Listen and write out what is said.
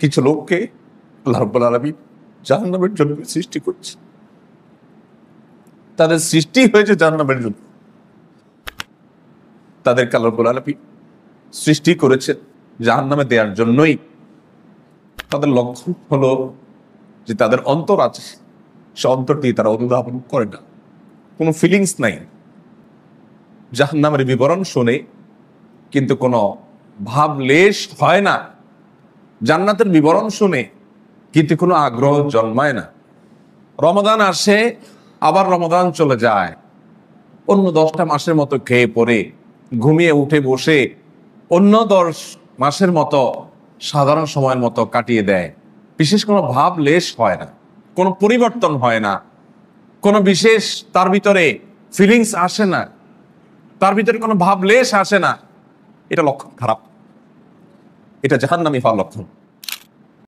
কিছু লোককে আল্লাহ রাব্বুল আলামিন জাহান্নামের জন্য সৃষ্টি করছে। তাদের সৃষ্টি হয়েছে জাহান্নামের জন্য। তাদেরকে আল্লাহ রাব্বুল আলামিন সৃষ্টি করেছেন জাহান্নামে দেওয়ার জন্যই। তাদের লক্ষ্য হলো যে তাদের অন্তর আছে, সে অন্তরটি তারা অনুধাবন করে না, কোনো ফিলিংস নাই। জাহান্নামের বিবরণ শুনে কিন্তু কোনো ভাবলেশ হয় না। জান্নাতের বিবরণ শুনে কিন্তু কোনো আগ্রহ জন্মায় না। রমাদান আসে, আবার রমাদান চলে যায়, অন্য 10টা মাসের মতো খেয়ে পড়ে ঘুমিয়ে উঠে বসে অন্য 10 মাসের মতো সাধারণ সময়ের মতো কাটিয়ে দেয়। বিশেষ কোনো ভাব লেশ হয় না, কোনো পরিবর্তন হয় না, কোনো বিশেষ তার ভিতরে ফিলিংস আসে না, তার ভিতরে কোনো ভাব লেশ আসে না। এটা লক্ষণ খারাপ, এটা জাহান্নামী হওয়ার লক্ষণ।